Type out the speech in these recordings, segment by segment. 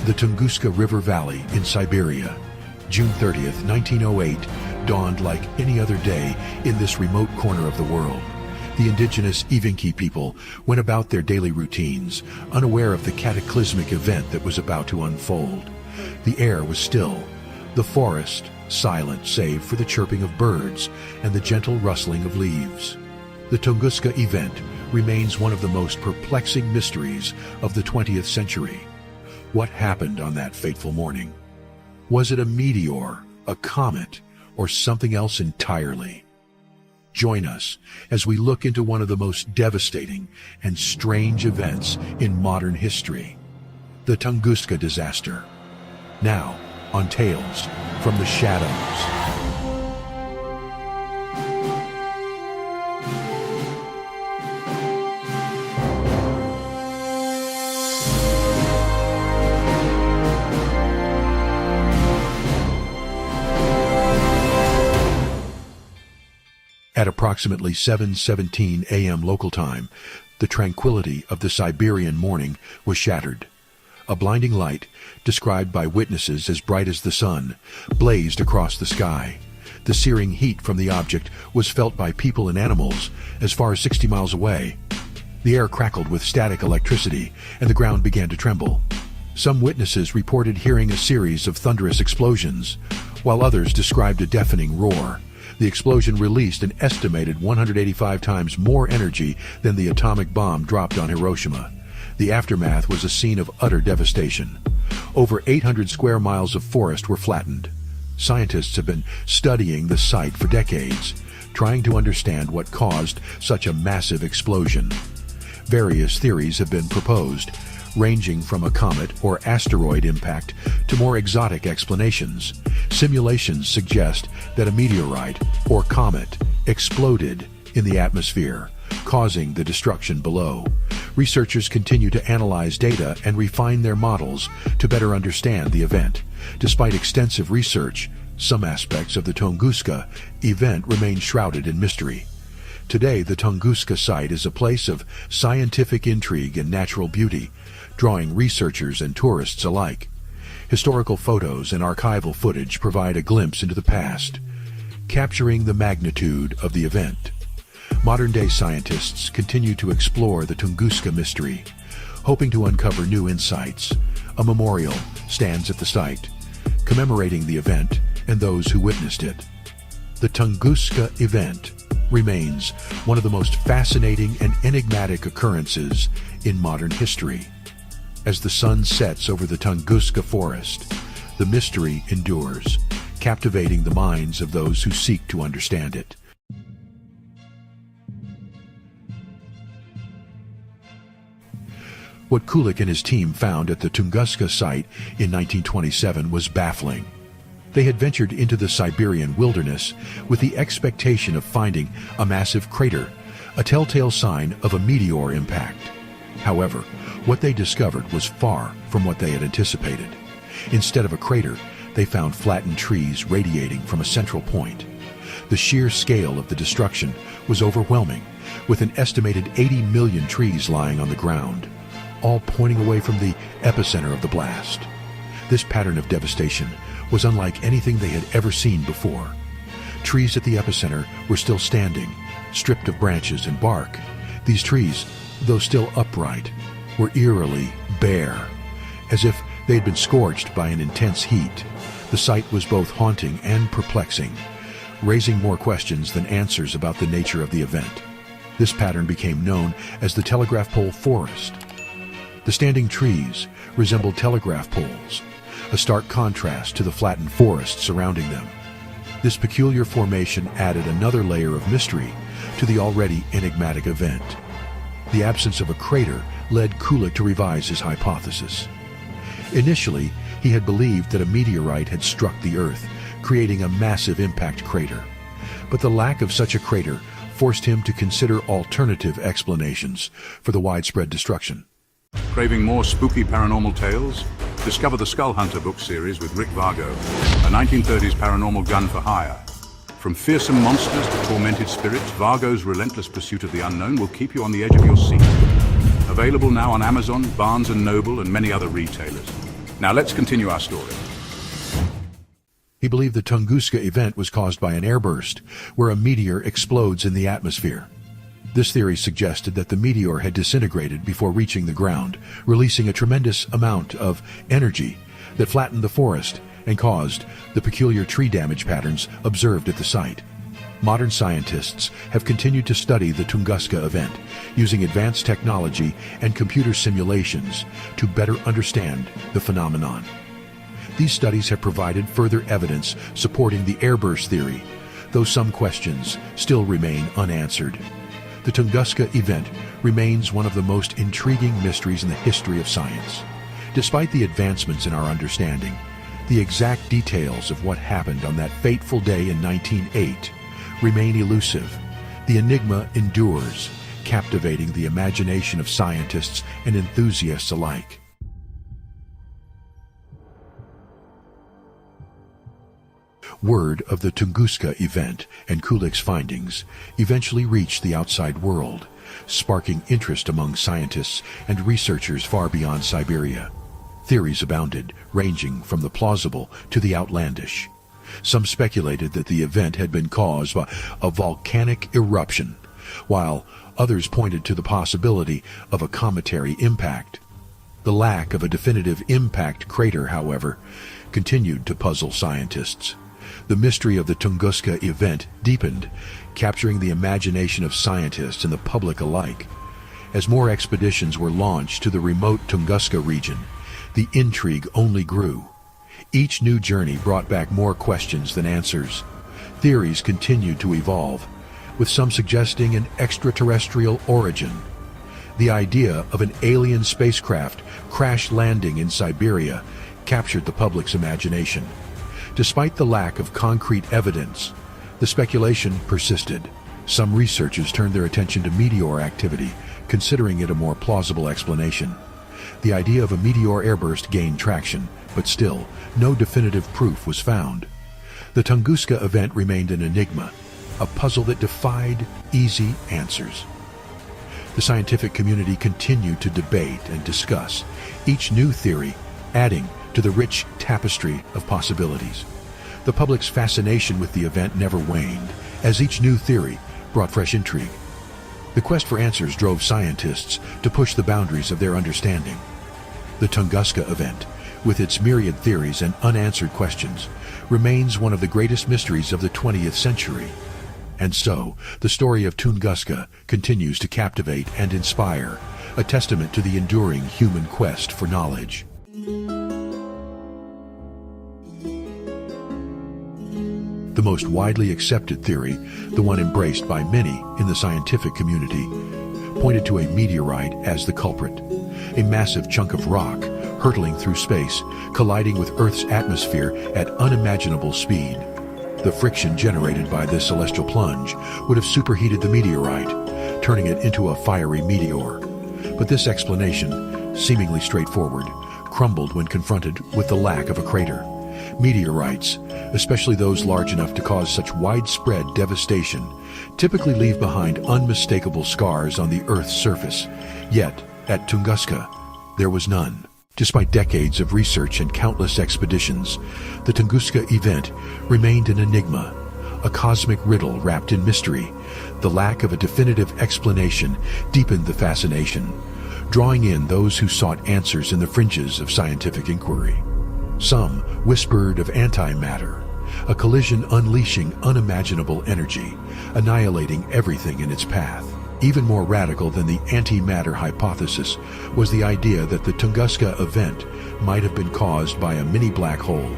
The Tunguska River Valley in Siberia, June 30th, 1908, dawned like any other day in this remote corner of the world. The indigenous Evenki people went about their daily routines, unaware of the cataclysmic event that was about to unfold. The air was still, the forest silent save for the chirping of birds and the gentle rustling of leaves. The Tunguska Event remains one of the most perplexing mysteries of the 20th century. What happened on that fateful morning? Was it a meteor, a comet, or something else entirely? Join us as we look into one of the most devastating and strange events in modern history, the Tunguska disaster. Now, on Tales from the Shadows. At approximately 7:17 a.m. local time, the tranquility of the Siberian morning was shattered. A blinding light, described by witnesses as bright as the sun, blazed across the sky. The searing heat from the object was felt by people and animals as far as 60 miles away. The air crackled with static electricity, and the ground began to tremble. Some witnesses reported hearing a series of thunderous explosions, while others described a deafening roar. The explosion released an estimated 185 times more energy than the atomic bomb dropped on Hiroshima. The aftermath was a scene of utter devastation. Over 800 square miles of forest were flattened. Scientists have been studying the site for decades, trying to understand what caused such a massive explosion. Various theories have been proposed, ranging from a comet or asteroid impact to more exotic explanations. Simulations suggest that a meteorite or comet exploded in the atmosphere, causing the destruction below. Researchers continue to analyze data and refine their models to better understand the event. Despite extensive research, some aspects of the Tunguska event remain shrouded in mystery. Today, the Tunguska site is a place of scientific intrigue and natural beauty, drawing researchers and tourists alike. Historical photos and archival footage provide a glimpse into the past, capturing the magnitude of the event. Modern-day scientists continue to explore the Tunguska mystery, hoping to uncover new insights. A memorial stands at the site, commemorating the event and those who witnessed it. The Tunguska event remains one of the most fascinating and enigmatic occurrences in modern history. As the sun sets over the Tunguska forest, the mystery endures, captivating the minds of those who seek to understand it. What Kulik and his team found at the Tunguska site in 1927 was baffling. They had ventured into the Siberian wilderness with the expectation of finding a massive crater, a telltale sign of a meteor impact. However, what they discovered was far from what they had anticipated. Instead of a crater, they found flattened trees radiating from a central point. The sheer scale of the destruction was overwhelming, with an estimated 80 million trees lying on the ground, all pointing away from the epicenter of the blast. This pattern of devastation was unlike anything they had ever seen before. Trees at the epicenter were still standing, stripped of branches and bark. These trees, though still upright, were eerily bare, as if they had been scorched by an intense heat. The sight was both haunting and perplexing, raising more questions than answers about the nature of the event. This pattern became known as the telegraph pole forest. The standing trees resembled telegraph poles, a stark contrast to the flattened forest surrounding them. This peculiar formation added another layer of mystery to the already enigmatic event. The absence of a crater led Kulik to revise his hypothesis. Initially, he had believed that a meteorite had struck the Earth, creating a massive impact crater. But the lack of such a crater forced him to consider alternative explanations for the widespread destruction. Craving more spooky paranormal tales? Discover the Skull Hunter book series with Rick Vargo, a 1930s paranormal gun for hire. From fearsome monsters to tormented spirits, Vargo's relentless pursuit of the unknown will keep you on the edge of your seat. Available now on Amazon, Barnes & Noble, and many other retailers. Now let's continue our story. He believed the Tunguska event was caused by an airburst, where a meteor explodes in the atmosphere. This theory suggested that the meteor had disintegrated before reaching the ground, releasing a tremendous amount of energy that flattened the forest and caused the peculiar tree damage patterns observed at the site. Modern scientists have continued to study the Tunguska event, using advanced technology and computer simulations to better understand the phenomenon. These studies have provided further evidence supporting the airburst theory, though some questions still remain unanswered. The Tunguska event remains one of the most intriguing mysteries in the history of science. Despite the advancements in our understanding, the exact details of what happened on that fateful day in 1908 remain elusive. The enigma endures, captivating the imagination of scientists and enthusiasts alike. Word of the Tunguska event and Kulik's findings eventually reached the outside world, sparking interest among scientists and researchers far beyond Siberia. Theories abounded, ranging from the plausible to the outlandish. Some speculated that the event had been caused by a volcanic eruption, while others pointed to the possibility of a cometary impact. The lack of a definitive impact crater, however, continued to puzzle scientists. The mystery of the Tunguska event deepened, capturing the imagination of scientists and the public alike. As more expeditions were launched to the remote Tunguska region, the intrigue only grew. Each new journey brought back more questions than answers. Theories continued to evolve, with some suggesting an extraterrestrial origin. The idea of an alien spacecraft crash landing in Siberia captured the public's imagination. Despite the lack of concrete evidence, the speculation persisted. Some researchers turned their attention to meteor activity, considering it a more plausible explanation. The idea of a meteor airburst gained traction, but still, no definitive proof was found. The Tunguska event remained an enigma, a puzzle that defied easy answers. The scientific community continued to debate and discuss, each new theory adding to the rich tapestry of possibilities. The public's fascination with the event never waned, as each new theory brought fresh intrigue. The quest for answers drove scientists to push the boundaries of their understanding. The Tunguska event, with its myriad theories and unanswered questions, remains one of the greatest mysteries of the 20th century. And so, the story of Tunguska continues to captivate and inspire, a testament to the enduring human quest for knowledge. The most widely accepted theory, the one embraced by many in the scientific community, pointed to a meteorite as the culprit, a massive chunk of rock hurtling through space, colliding with Earth's atmosphere at unimaginable speed. The friction generated by this celestial plunge would have superheated the meteorite, turning it into a fiery meteor. But this explanation, seemingly straightforward, crumbled when confronted with the lack of a crater. Meteorites, especially those large enough to cause such widespread devastation, typically leave behind unmistakable scars on the Earth's surface. Yet, at Tunguska, there was none. Despite decades of research and countless expeditions, the Tunguska event remained an enigma, a cosmic riddle wrapped in mystery. The lack of a definitive explanation deepened the fascination, drawing in those who sought answers in the fringes of scientific inquiry. Some whispered of antimatter, a collision unleashing unimaginable energy, annihilating everything in its path. Even more radical than the antimatter hypothesis was the idea that the Tunguska event might have been caused by a mini black hole,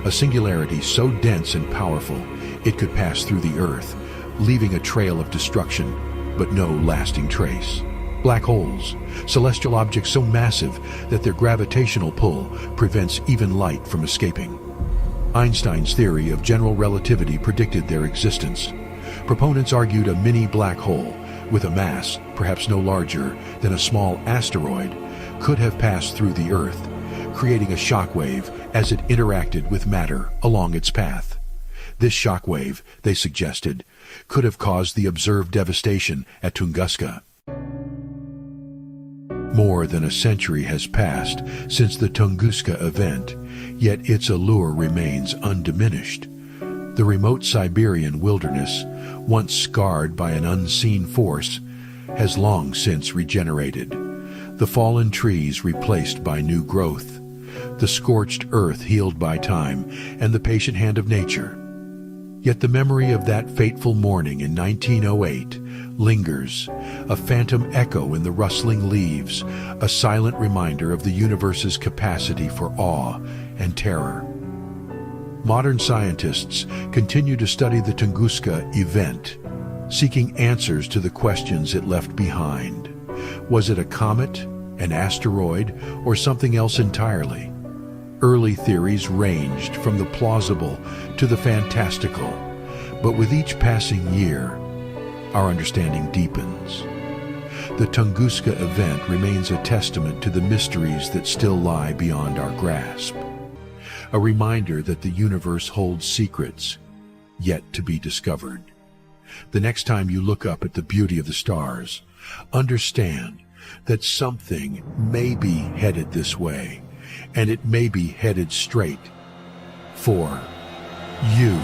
a singularity so dense and powerful it could pass through the Earth, leaving a trail of destruction, but no lasting trace. Black holes, celestial objects so massive that their gravitational pull prevents even light from escaping. Einstein's theory of general relativity predicted their existence. Proponents argued a mini black hole, with a mass perhaps no larger than a small asteroid, could have passed through the Earth, creating a shockwave as it interacted with matter along its path. This shockwave, they suggested, could have caused the observed devastation at Tunguska. More than a century has passed since the Tunguska Event, yet its allure remains undiminished. The remote Siberian wilderness, once scarred by an unseen force, has long since regenerated. The fallen trees replaced by new growth, the scorched earth healed by time, and the patient hand of nature. Yet the memory of that fateful morning in 1908 lingers, a phantom echo in the rustling leaves, a silent reminder of the universe's capacity for awe and terror. Modern scientists continue to study the Tunguska Event, seeking answers to the questions it left behind. Was it a comet, an asteroid, or something else entirely? Early theories ranged from the plausible to the fantastical, but with each passing year, our understanding deepens. The Tunguska Event remains a testament to the mysteries that still lie beyond our grasp, a reminder that the universe holds secrets yet to be discovered. The next time you look up at the beauty of the stars, understand that something may be headed this way, and it may be headed straight for you.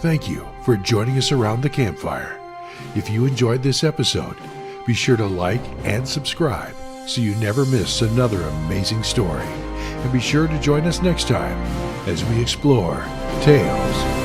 Thank you for joining us around the campfire. If you enjoyed this episode, be sure to like and subscribe so you never miss another amazing story. And be sure to join us next time as we explore tales